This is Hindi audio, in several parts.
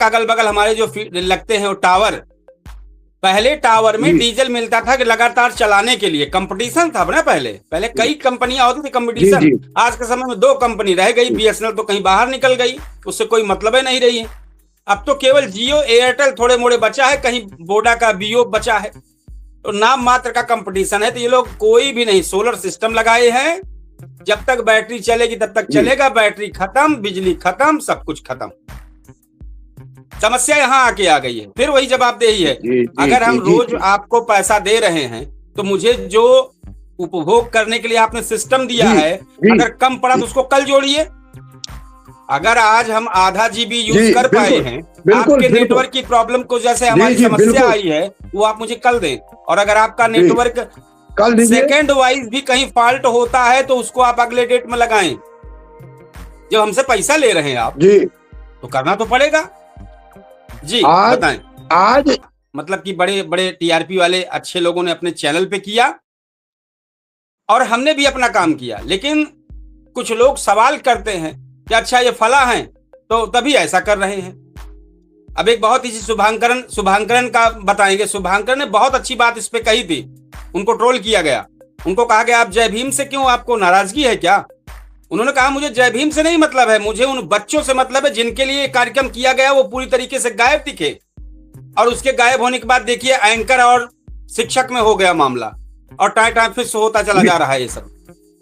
अगल बगल हमारे जो लगते हैं वो टावर, पहले टावर में डीजल मिलता था कि लगातार चलाने के लिए, कंपटीशन था ना। पहले कई कंपनियां होती थी, कंपटीशन। आज के समय में 2 कंपनी रह गई, बीएसएनएल तो कहीं बाहर निकल गई, उससे कोई मतलब ही नहीं रही है। अब तो केवल जियो एयरटेल थोड़े मोड़े बचा है, कहीं वोडा का बीओ बचा है, तो नाम मात्र का कंपटीशन है। तो ये लोग कोई भी नहीं, सोलर सिस्टम लगाए हैं, जब तक बैटरी चलेगी तब तक चलेगा, बैटरी खत्म, बिजली खत्म, सब कुछ खत्म। समस्या यहाँ आके आ गई है, फिर वही जवाबदेही है। अगर हम रोज आपको पैसा दे रहे हैं तो मुझे जो उपभोग करने के लिए आपने सिस्टम दिया है, अगर कम पड़ा तो उसको कल जोड़िए। अगर आज हम आधा जीबी यूज कर पाए हैं, आपके नेटवर्क की प्रॉब्लम को, जैसे हमारी समस्या आई है, वो आप मुझे कल दें। और अगर आपका नेटवर्क सेकेंड वाइज भी कहीं फॉल्ट होता है तो उसको आप अगले डेट में लगाएं। जब हमसे पैसा ले रहे हैं आप तो करना तो पड़ेगा जी। बताएं। आज मतलब कि बड़े बड़े टीआरपी वाले अच्छे लोगों ने अपने चैनल पे किया और हमने भी अपना काम किया, लेकिन कुछ लोग सवाल करते हैं कि अच्छा ये फला है तो तभी ऐसा कर रहे हैं। अब एक बहुत ही शुभांकरन का बताएंगे। शुभांकरन ने बहुत अच्छी बात इस पे कही थी, उनको ट्रोल किया गया, उनको कहा गया आप जय भीम से क्यों, आपको नाराजगी है क्या? उन्होंने कहा मुझे जय भीम से नहीं मतलब है, मुझे उन बच्चों से मतलब है जिनके लिए कार्यक्रम किया गया वो पूरी तरीके से गायब दिखे, और उसके गायब होने के बाद देखिए एंकर और शिक्षक में हो गया मामला, और टाइम फिर होता चला जा रहा है ये सब।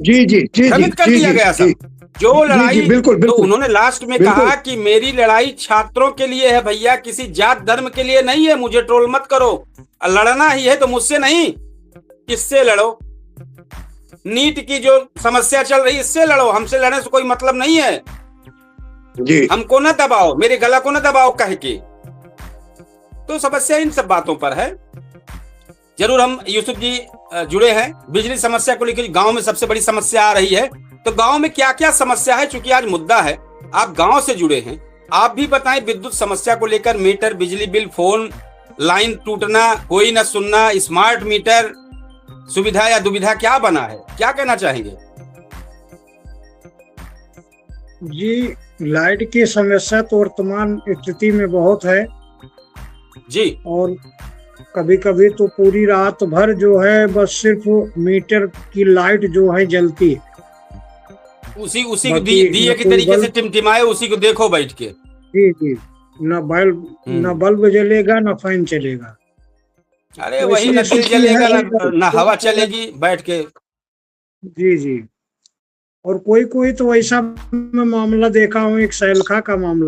भ्रमित कर दिया गया सब। जो लड़ाई तो उन्होंने लास्ट में कहा कि मेरी लड़ाई छात्रों के लिए है भैया, किसी जात धर्म के लिए नहीं है, मुझे ट्रोल मत करो, लड़ना ही है तो मुझसे नहीं, किससे लड़ो? नीट की जो समस्या चल रही है इससे लड़ो, हमसे लड़ने से कोई मतलब नहीं है जी। हमको ना दबाओ, मेरे गला को ना दबाओ कह के। तो समस्या इन सब बातों पर है। जरूर हम यूसुफ जी जुड़े हैं बिजली समस्या को लेकर। गांव में सबसे बड़ी समस्या आ रही है, तो गांव में क्या क्या समस्या है, चूंकि आज मुद्दा है, आप गांव से जुड़े हैं, आप भी बताएं विद्युत समस्या को लेकर। मीटर, बिजली बिल, फोन लाइन टूटना, कोई ना सुनना, स्मार्ट मीटर, सुविधा या दुविधा क्या बना है, क्या कहना चाहेंगे जी? लाइट की समस्या तो वर्तमान स्थिति में बहुत है जी, और कभी कभी तो पूरी रात भर जो है बस सिर्फ मीटर की लाइट जो है जलती है, उसी को दिए की तरीके से टिमटिमाए, उसी को देखो बैठ के। जी, न बल्ब जलेगा न फैन चलेगा। अरे तो वही, न दिल जलेगा न हवा चलेगी बैठ के। जी। और कोई तो ऐसा मामला देखा हूँ, एक सैलखा का मामला